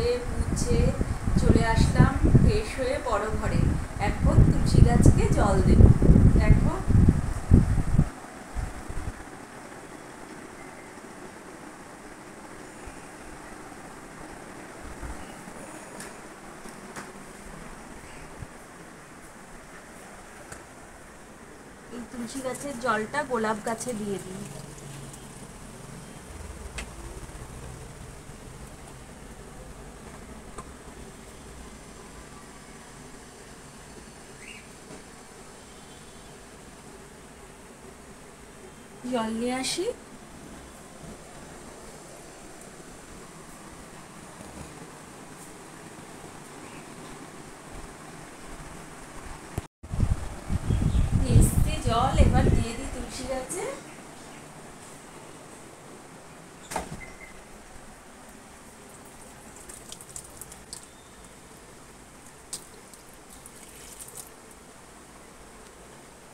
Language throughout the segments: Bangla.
ধুয়ে মুছে চলে আসলাম ফ্রেশ হয়ে বড় ঘরে। এখন তুলসী গাছকে জল দেব। দেখো এই তুলসী গাছের জলটা গোলাপ গাছে দিয়ে দিই। জল নিয়ে আসি। জল এবার দিয়ে দিই তুলসী গাছে।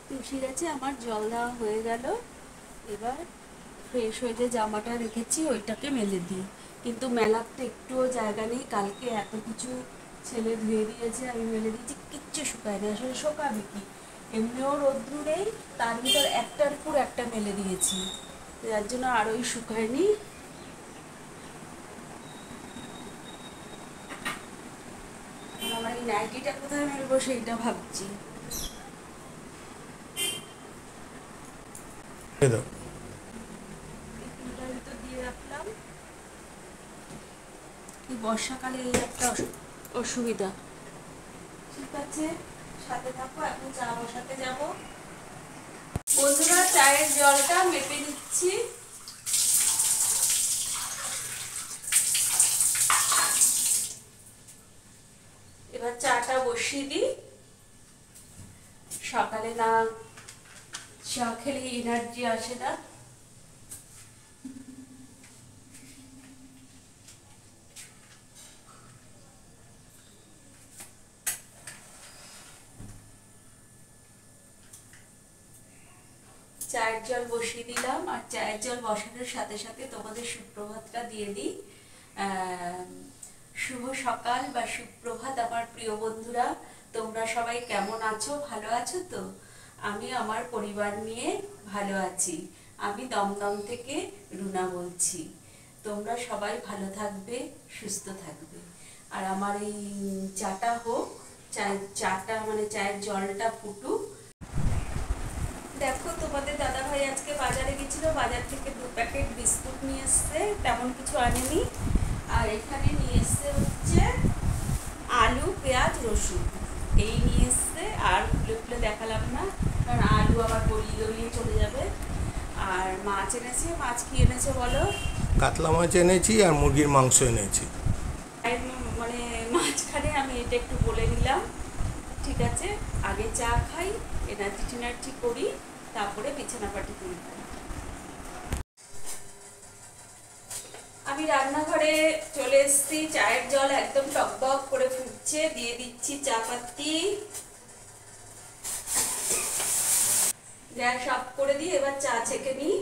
তুলসী গাছে আমার জল দেওয়া হয়ে গেল। এবার ফ্রেশ হয়ে যে জামাটা রেখেছি ওইটাকে মেলে দিই, কিন্তু মেলার তো একটুও জায়গা নেই। কালকে এত কিছু ছেলে ধুয়ে দিয়েছে, আমি মেলে দিয়েছি, কিচ্ছু শুকায় না। আসলে শোকাবে কি, এমনিও রৌদ্র নেই, তার ভিতর একটার পর একটা মেলে দিয়েছি, যার জন্য আরোই শুকায়নি। আমার এই নাইটিটা কোথায় মেলবো সেইটা ভাবছি। দিয়ে রাখলাম। বর্ষাকালে এই একটা অসুবিধা। ঠিক আছে, সাথে থাকো। এখন চা বসাতে যাব। বন্ধুরা, চায়ের জলটা মেপে নিচ্ছি। এবার চাটা বসিয়ে দিই। সকালে না চা খেলে এনার্জি আসে না। চায়ের জল বসিয়ে দিলাম, আর চায়ের জল বসানোর সাথে সাথে তোমাদের সুপ্রভাতটা দিয়ে দিই। শুভ সকাল বা সুপ্রভাত আমার প্রিয় বন্ধুরা। তোমরা সবাই কেমন আছো? ভালো আছো তো? আমি আমার পরিবার নিয়ে ভালো আছি। আমি দমদম থেকে রুনা বলছি। তোমরা সবাই ভালো থাকবে, সুস্থ থাকবে। আর আমার এই চাটা হোক, চাটা মানে চায়ের জলটা ফুটুক। দেখো, তোমাদের দাদা ভাই আজকে বাজারে গেছিল, বাজার থেকে 2 প্যাকেট বিস্কুট নিয়ে এসছে, তেমন কিছু আনেনি। আর এখানে নিয়ে এসছে হচ্ছে আলু, পেঁয়াজ, রসুন, এই নিয়ে এসছে। আর খুলে খুলে দেখালাম না, কারণ আলু আবার গলিয়ে চলে যাবে। আর মাছ এনেছে। মাছ কি এনেছে বলো? কাতলা মাছ এনেছি আর মুরগির মাংস এনেছি। মানে মাঝখানে আমি এটা একটু বলে নিলাম। ঠিক আছে, আগে চা খাই, এনার্জি করি, তারপরে বিছানা পাটি তুলব। আমি রান্নাঘরে চলে এসেছি। চায়ের জল একদম টকবক করে ফুটছে। দিয়ে দিচ্ছি চা পাতি। গ্যাস অফ করে দিয়ে এবার চা ছেঁকে নিই।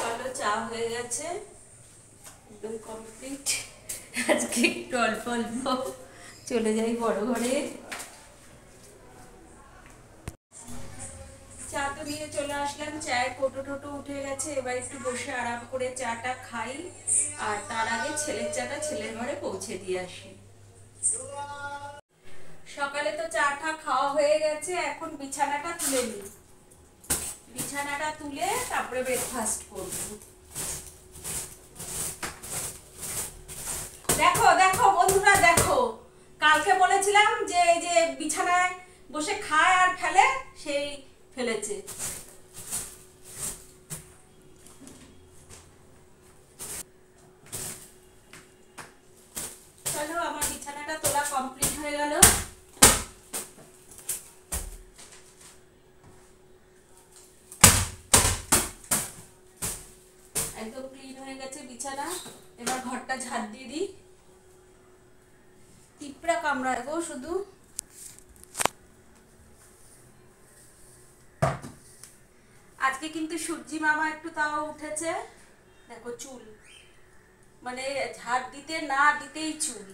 চলো, চা হয়ে গেছে, একদম কমপ্লিট। আজকে একটু অল্প অল্প চলে যাই বড় ঘরে। চা তো নিয়ে চলে আসলাম, চায়ের কোটো টোটো উঠে গেছে। এবার একটু বসে আরাম করে চাটা খাই, আর তার আগে ছেলের চাটা ছেলের ঘরে পৌঁছে দিয়ে আসি। সকালে তো চাটা খাওয়া হয়ে গেছে, এখন বিছানাটা তুলে নিই। বিছানাটা তুলে তারপরে ব্রেকফাস্ট করব। দেখো দেখো বন্ধুরা, দেখো, কালকে বলেছিলাম যে এই যে বিছানায় বসে খায় আর ফেলে, সেই ফেলেছে। চলো, আমার বিছানাটা তোলা কমপ্লিট হয়ে গেল। একদম ক্লিন হয়ে গেছে বিছানা। এবার ঘরটা ঝাড় দিয়ে দিই। পিঁপড়া কামড়ায় গো শুধু। আজকে কিন্তু সূর্যি মামা একটু তাও উঠেছে, দেখো চুল, মানে ঝাড় দিতে না দিতেই চুল।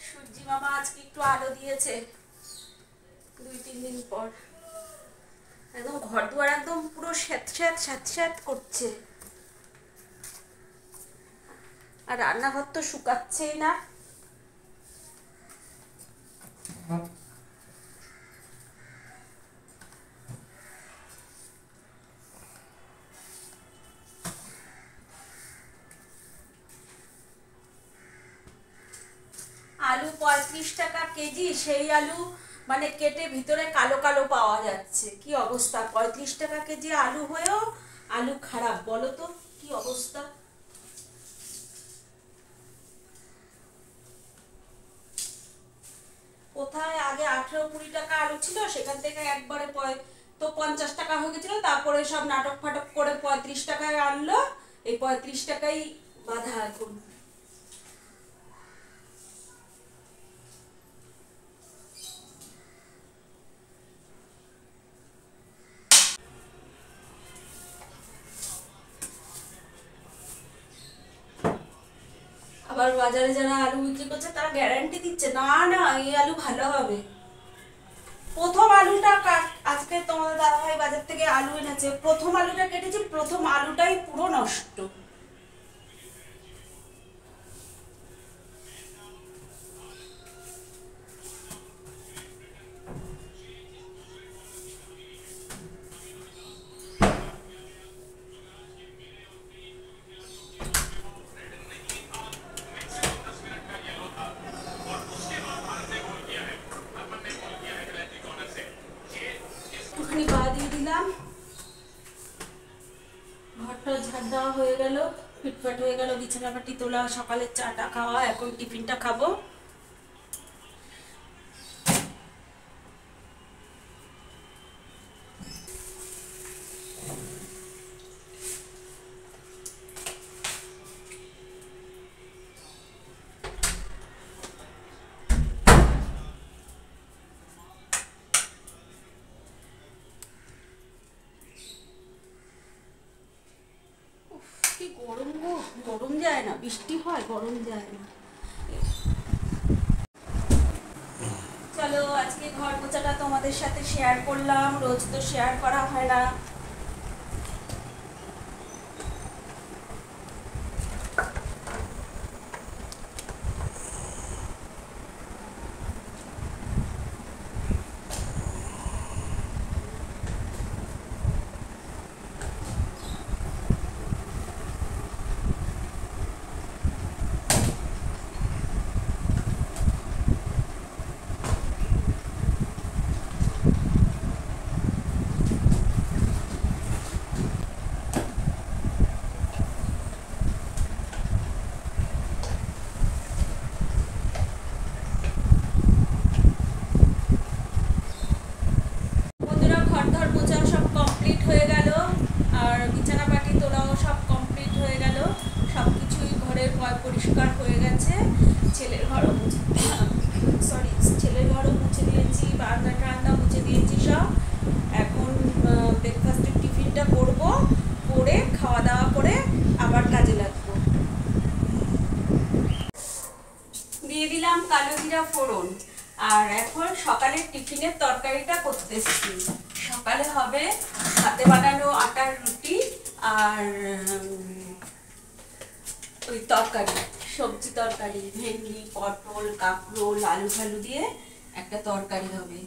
সূর্যি মামা আজকে একটু আলো দিয়েছে 2-3 দিন পর। একদম ঘর দুয়ার একদম পুরো স্যাঁত স্যাঁত স্যাঁত স্যাঁত করছে, আর রান্নাঘর তো শুকাচ্ছেই না। আলু 35 টাকা কেজি, সেই আলু মানে কেটে ভিতরে কালো কালো পাওয়া যাচ্ছে। কি অবস্থা! 35 টাকা কেজি আলু হয়েও আলু খারাপ, বলো তো কি অবস্থা। কোথায় আগে 18-20 টাকা আলু ছিল, সেখান থেকে একবারে তো 50 টাকা হয়ে গেছিল, তারপরে সব নাটক ফাটক করে 35 টাকায় আনলো। এই 35 টাকাই বাধা এখন। আবার বাজারে যারা আলু বিক্রি করছে তারা গ্যারান্টি দিচ্ছে, না না এই আলু ভালো হবে। প্রথম আলুটা আজকে তোমাদের দাদাভাই বাজার থেকে আলু এনেছে, প্রথম আলুটা কেটেছি, প্রথম আলুটাই পুরো নষ্ট। একটুখানি পা দিয়ে দিলাম, ঘরটা ঝাড় দেওয়া হয়ে গেল, ফিটফাট হয়ে গেল, বিছানাপাটি তোলা, সকালের চাটা খাওয়া, এখন টিফিনটা খাবো। কি গরম গো, গরম যায় না, বৃষ্টি হয় গরম যায় না। চলো আজকে ঘর মোছাটা তোমাদের সাথে শেয়ার করলাম, রোজ তো শেয়ার করা হয় না। বন্ধুরা, ঘর ধর মোছা সব কমপ্লিট হয়ে গেল, আর বিছানা পাটি তোলাও সব কমপ্লিট হয়ে গেল, সব কিছুই ঘরের পরিষ্কার হয়ে গেছে। ছেলের ঘরও ছেলের ঘরও মুছে দিয়েছি, বারান্দা টারান্দা মুছে দিয়েছি সব। এখন ব্রেকফাস্টের টিফিনটা করব, করে খাওয়া দাওয়া করে আবার কাজে লাগবো। দিয়ে দিলাম কালো জিরা ফোড়ন, আর এখন সকালের টিফিনের তরকারিটা করতেছি। সকালে হবে হাতে বানানো আটার রুটি আর ওই তরকারি, সবজি তরকারি, ভেন্ডি, পটল, কাঁকরোল, আলু ফালু দিয়ে একটা তরকারি হবে।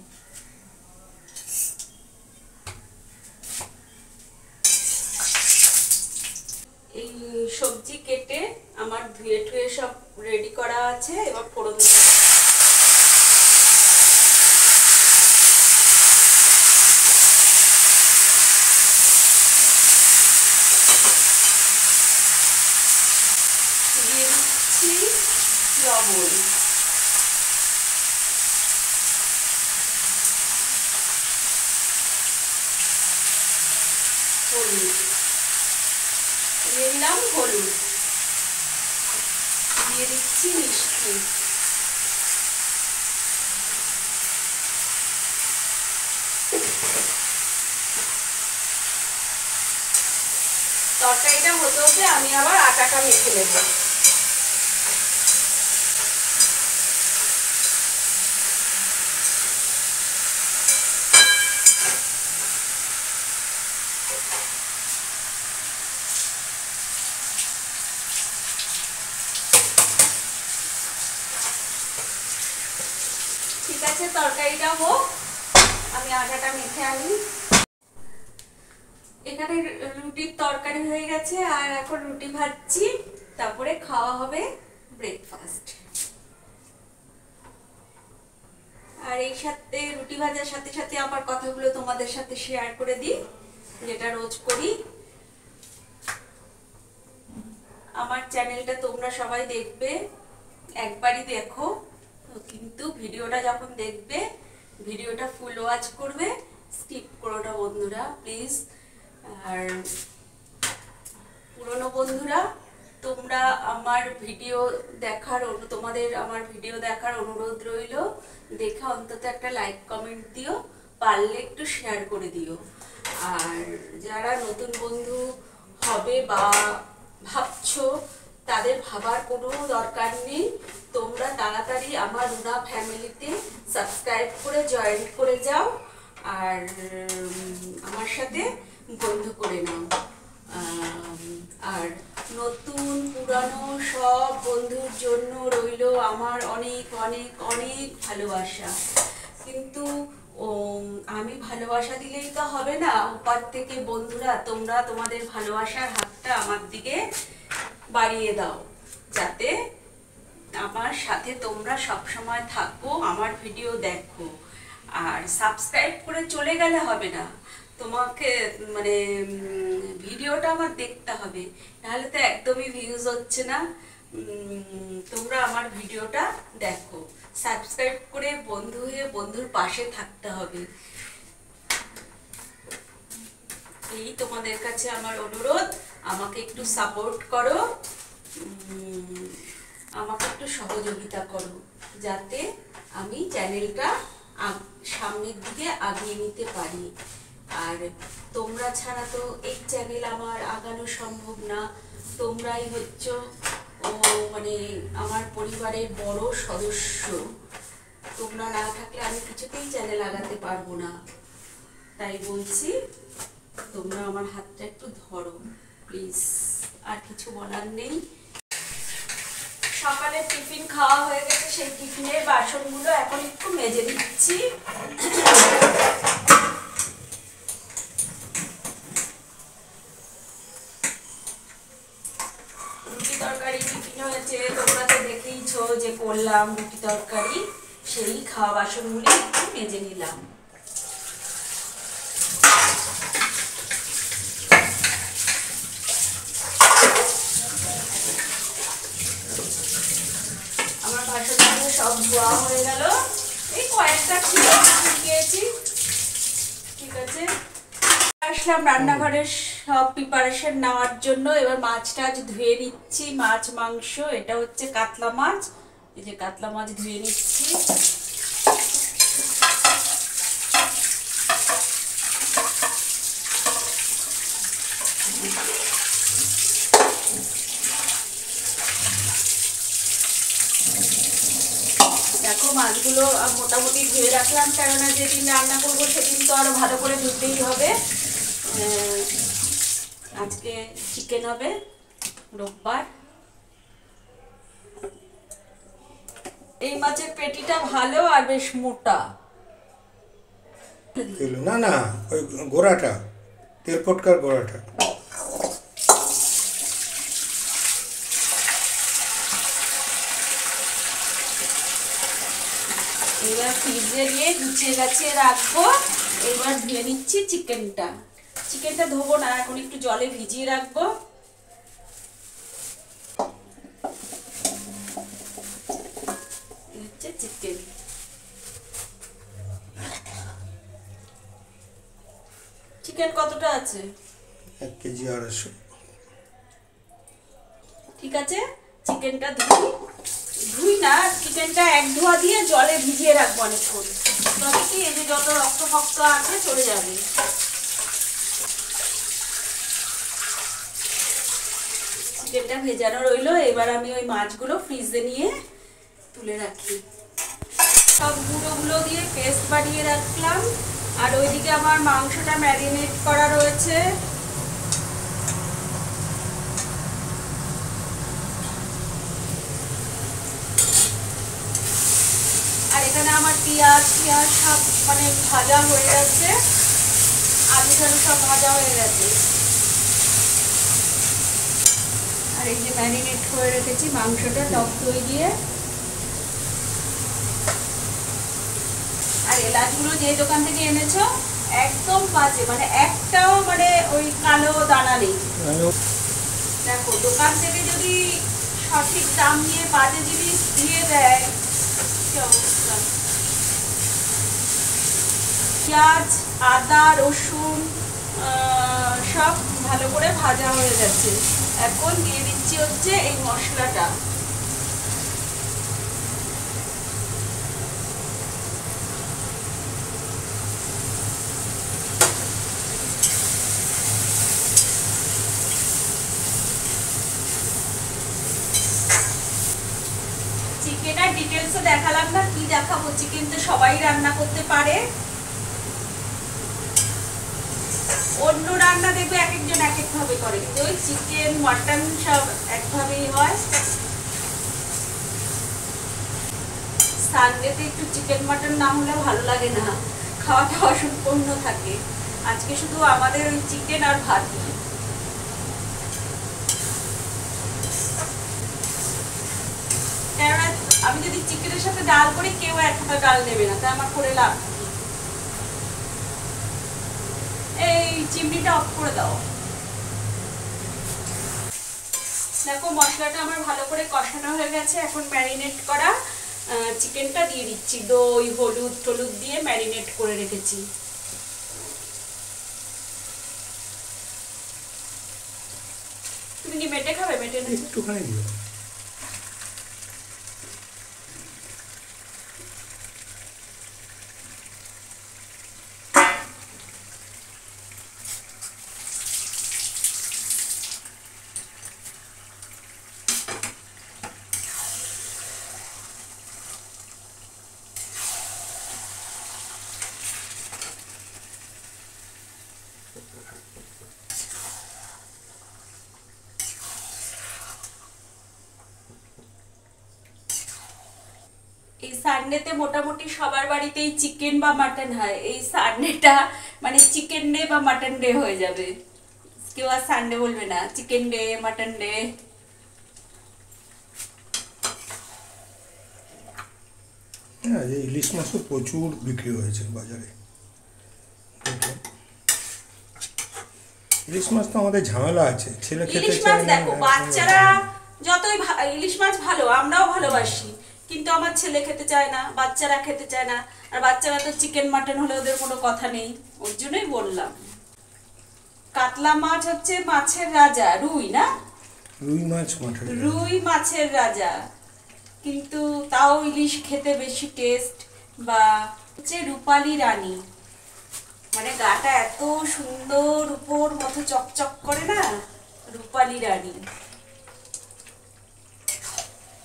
এই সবজি কেটে আমার ধুয়ে টুয়ে সব রেডি করা আছে, এবার ফোড়ন দিয়ে দিচ্ছি লবণ, হলুদ দিয়ে দিলাম, হলুদ দিয়ে দিচ্ছি, মিষ্টি তরকারিটা হতে হতে আমি আবার আটাটা মেখে নেব। ঠিক আছে, তরকারিটা হোক, আমি আটাটা মেখে আনি। এখানে রুটির তরকারি হয়ে গেছে, আর এখন রুটি ভাজছি, তারপরে খাওয়া হবে ব্রেকফাস্ট। আর এই সাথে রুটি ভাজার সাথে সাথে আমার কথাগুলো তোমাদের সাথে শেয়ার করে দিই, যেটা রোজ করি। আমার চ্যানেলটা তোমরা সবাই দেখবে, একবারই দেখো, কিন্তু ভিডিওটা যখন দেখবে ভিডিওটা ফুল ওয়াচ করবে, স্কিপ করো না বন্ধুরা প্লিজ। আর পুরনো বন্ধুরা, তোমরা আমার ভিডিও দেখার তোমাদের আমার ভিডিও দেখার অনুরোধ রইল। দেখে অন্তত একটা লাইক কমেন্ট দিও, পারলে একটু শেয়ার করে দিও। আর যারা নতুন বন্ধু হবে বা ভাবছো, তাদের ভাবার কোনো দরকার নেই। তোমরা তাড়াতাড়ি আমার রুনা ফ্যামিলিতে সাবস্ক্রাইব করে জয়েন করে যাও, আর আমার সাথে বন্ধু করে নাও। আর নতুন পুরানো সব বন্ধুর জন্য রইল আমার অনেক অনেক অনেক ভালোবাসা। কিন্তু আমি ভালোবাসা দিলেই তো হবে না, উপর থেকে বন্ধুরা তোমরা তোমাদের ভালোবাসার হাতটা আমার দিকে বাড়িয়ে দাও, যাতে আমার সাথে তোমরা সব সময় থাকো, আমার ভিডিও দেখো। আর সাবস্ক্রাইব করে চলে গেলে হবে না, তোমাকে মানে ভিডিওটা আমার দেখতে হবে, নাহলে তো একদমই ভিউজ হচ্ছে না। তোমরা আমার ভিডিওটা দেখো, সাবস্ক্রাইব করে বন্ধু হয়ে বন্ধুর পাশে থাকতে হবে। এই তোমাদের কাছে আমার অনুরোধ, আমাকে একটু সাপোর্ট করো, আমাকে একটু সহযোগিতা করো, যাতে আমি চ্যানেলটা সামনের দিকে আগিয়ে নিতে পারি। আর তোমরা ছাড়া তো এই চ্যানেল আমার আগানো সম্ভব না। তোমরাই হচ্ছ মানে আমার পরিবারের বড় সদস্য। তোমরা না থাকলে আমি কিছুতেই চ্যানেল আগাতে পারবো না। তাই বলছি, তোমরা আমার হাতটা একটু ধরো প্লিজ, আর কিছু বলার নেই। সকালে টিফিন খাওয়া হয়ে গেছে, সেই টিফিনের বাসনগুলো এখন একটু মেজে দিচ্ছি। রুটি তরকারি টিফিন হয়েছে, তোমরা তো দেখেইছো যে করলাম রুটি তরকারি, সেই খাওয়া বাসনগুলি একটু মেজে নিলাম। আমার বাসনগুলো সব ধোয়া হয়ে গেল, এই কয়েকটা শুকিয়েছি। ঠিক আছে, আসলাম রান্নাঘরের সব প্রিপারেশন নেওয়ার জন্য। এবার মাছটা আজ ধুয়ে নিচ্ছি, মাছ মাংস, এটা হচ্ছে কাতলা মাছ। এই যে কাতলা মাছ ধুয়ে নিচ্ছি। দেখো মাছগুলো মোটামুটি ধুয়ে রাখলাম, কেননা যেদিন রান্না করবো সেদিন তো আরো ভালো করে ধুতেই হবে। আজকে চিকেন হবে, রোববার। এই মাছের পেটিটা ভালো আর বেশ মোটা। না না, ওই গোড়াটা, তেল পটকার গোড়াটা। এবার ফ্রিজে দিয়ে গুছিয়ে গাছিয়ে রাখবো। এবার ধুয়ে নিচ্ছি চিকেনটা। চিকেনটা ধোবো না, এখন একটু জলে ভিজিয়ে রাখবো। হচ্ছে চিকেন। চিকেন কতটা আছে? 1 কেজি 250। ঠিক আছে, চিকেনটা ধুই না, চিকেনটা এক ধোয়া দিয়ে জলে ভিজিয়ে রাখবো অনেকক্ষণ, তবে কি এই যে যত রক্ত ফক্ত আছে চলে যাবে। চিকেনটা ভেজানো রইলো। এবার আমি ওই মাছগুলো ফ্রিজে নিয়ে তুলে রাখি। সব গুঁড়োগুলো দিয়ে পেস্ট বানিয়ে রাখলাম। আর ওইদিকে আমার মাংসটা ম্যারিনেট করা রয়েছে। আর এখানে আমার পেঁয়াজ সব মানে ভাজা হয়ে গেছে, আলু টালু সব ভাজা হয়ে গেছে। আর এই যে ম্যারিনেট করে রেখেছি মাংসটা টক দই দিয়ে। আর এলাচগুলো যে দোকান থেকে এনেছো একদম বাজে, মানে একটাও মানে ওই কালো দানা নেই। দেখো দোকান থেকে যদি সঠিক দাম নিয়ে বাজে জিনিস দিয়ে দেয় কি অবস্থা। পেঁয়াজ, আদা, রসুন সব ভালো করে ভাজা হয়ে গেছে। এখন দিয়ে দিচ্ছি হচ্ছে এই মশলাটা। চিকেন আর ডিটেলসে দেখালাম না, কি দেখাবো, চিকেন তো সবাই রান্না করতে পারে। অন্য রান্না দেখবে এক একজন এক এক ভাবে করে, কিন্তু ওই চিকেন মাটন সব একভাবেই হয়। সানডেতে একটু চিকেন মাটন না হলে ভালো লাগে না, খাওয়াটা অসম্পূর্ণ থাকে। আজকে শুধু আমাদের ওই চিকেন আর ভাত। কেননা আমি যদি চিকেনের সাথে ডাল করি কেউ এক হাতা ডাল নেবে না, তাই আমার করে লাভ। এই চিমনিটা অফ করে দাও। দেখো মশলাটা আমার ভালো করে কষানো হয়ে গেছে। এখন ম্যারিনেট করা চিকেনটা দিয়ে দিচ্ছি। দই হলুদ টলুদ দিয়ে ম্যারিনেট করে রেখেছি। তুমি কি মেটে খাবে? মেটে একটুখানি দিও। এই সানডেতে মোটামুটি সবার বাড়িতেই চিকেন বা মাটন হয়। এই সানডেটা মানে চিকেন ডে বা মাটন ডে হয়ে যাবে। কেউ আর সানডে বলবে না, চিকেন ডে মাটন ডে। হ্যাঁ, এই ইলিশ মাছ তো প্রচুর বিক্রি হয়েছে বাজারে। ইলিশ মাছ তো আমাদের ঝামেলা আছে, ছেলে খেতে ইলিশ চায় মাছ না। দেখো বাচ্চারা যতই ইলিশ মাছ ভালো, আমরাও ভালোবাসি, কিন্তু আমার ছেলে খেতে চায় না, বাচ্চারা খেতে চায় না। আর বাচ্চারা তো চিকেন মাটন হলে ওদের কোনো কথা নেই, ওর জন্যই বললাম। কাতলা মাছ হচ্ছে মাছের রাজা, রুই না? রুই মাছ মাঠে রুই মাছের রাজা, কিন্তু তাও ইলিশ খেতে বেশি টেস্ট। বা হচ্ছে রূপালী রানী, মানে গাটা এত সুন্দর উপর মতো চকচক করে না, রূপালী রানী।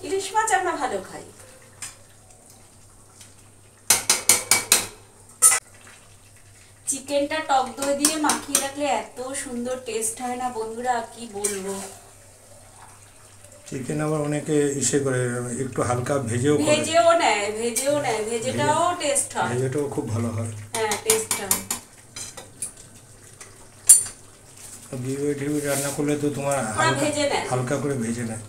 ইলিশ মাছ আমরা ভালো খাই। চিকেনটা টক দই দিয়ে মাখিয়ে রাখলে এত সুন্দর টেস্ট হয় না বন্ধুরা, কি বলবো। চিকেন আবার অনেকে ইসে করে একটু হালকা ভেজেও করে। ভেজেও নেয়, ভেজেটাও টেস্ট হয়। ভেজেটাও খুব ভালো হয়। হ্যাঁ, টেস্ট হয়। বিয়ে টিভি রান্না করলে তো তোমার ভেজে নেয়, হালকা করে ভেজে নেয়।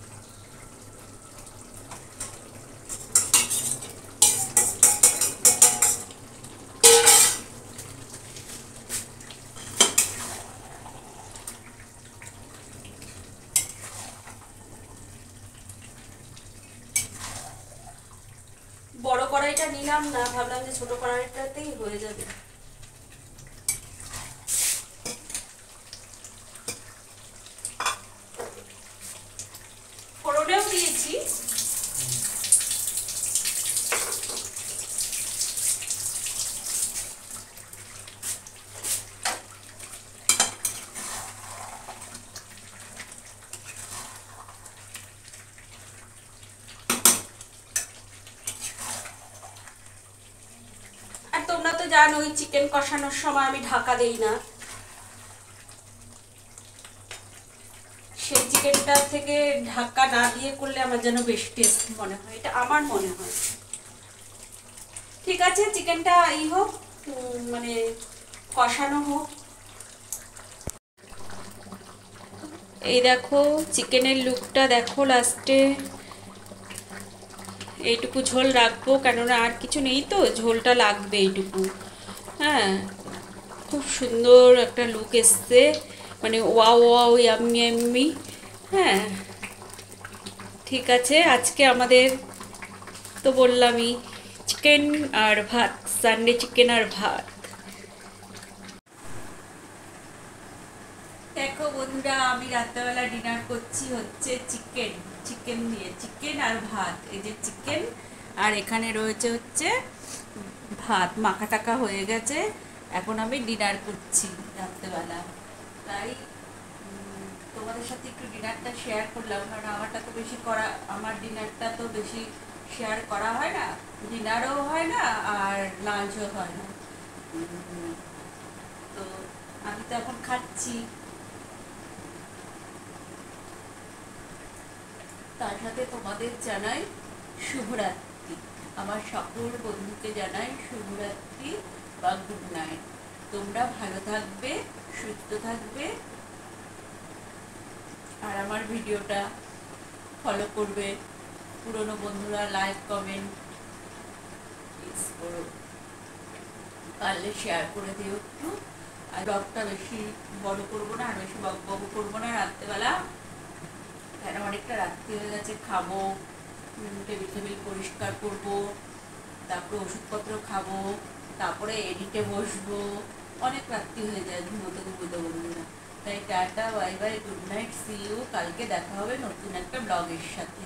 বড় কড়াইটা নিলাম না, ভাবলাম যে ছোট কড়াইটাতেই হয়ে যাবে। ফোড়নেও দিয়েছি। জানোই চিকেন কষানোর সময় আমি ঢাকা দেই না, সেই চিকেনটা থেকে ঢাকা না দিয়ে করলে আমার যেন বেশি টেস্ট মনে হয়, এটা আমার মনে হয়। ঠিক আছে, চিকেনটা হোক, মানে কষানো হোক। এই দেখো চিকেনের লুকটা দেখো, লাস্টে এইটুকু ঝোল রাখবো, কেননা আর কিছু নেই তো, ঝোলটা লাগবে এইটুকু। হ্যাঁ, খুব সুন্দর একটা লুক এসছে, মানে ওয়াও ওয়াও ইয়াম্মি ইয়াম্মি। হ্যাঁ, ঠিক আছে, আজকে আমাদের তো বললামই চিকেন আর ভাত, সানডে চিকেন আর ভাত। দেখো বন্ধুরা, আমি রাত্রেবেলা ডিনার করছি হচ্ছে চিকেন দিয়ে, চিকেন আর ভাত। এই যে চিকেন, আর এখানে রয়েছে হচ্ছে ভাত, মাখা টাকা হয়ে গেছে। এখন আমি ডিনার করছি রাত্রেবেলা, তাই তোমাদের সাথে একটু ডিনারটা শেয়ার করলাম, কারণ আমার ডিনারটা তো বেশি শেয়ার করা হয় না, ডিনারও হয় না আর লাঞ্চও হয় না। তো আমি তো এখন খাচ্ছি, তার সাথে তোমাদের জানাই শুভরাত্রি, আমার সকল বন্ধুকে জানাই শুভরাত্রি বা গুড নাইট। তোমরা ভালো থাকবে, সুস্থ থাকবে, আর আমার ভিডিওটা ফলো করবে। পুরনো বন্ধুরা লাইক কমেন্ট করো, পারলে শেয়ার করে দিও একটু। আর ব্লগটা বেশি বড় করবো না, আর বেশি বক করবো না রাত্রেবেলা, কেন অনেকটা রাত্রি হয়ে গেছে। খাবো, টেবিল পরিষ্কার করবো, তারপরে ওষুধপত্র খাবো, তারপরে এডিটে বসবো, অনেক রাত্রি হয়ে যায় ঘুমোতে বন্ধুরা। তাই tata, bye bye, good night, see you. কালকে দেখা হবে নতুন একটা ব্লগের সাথে।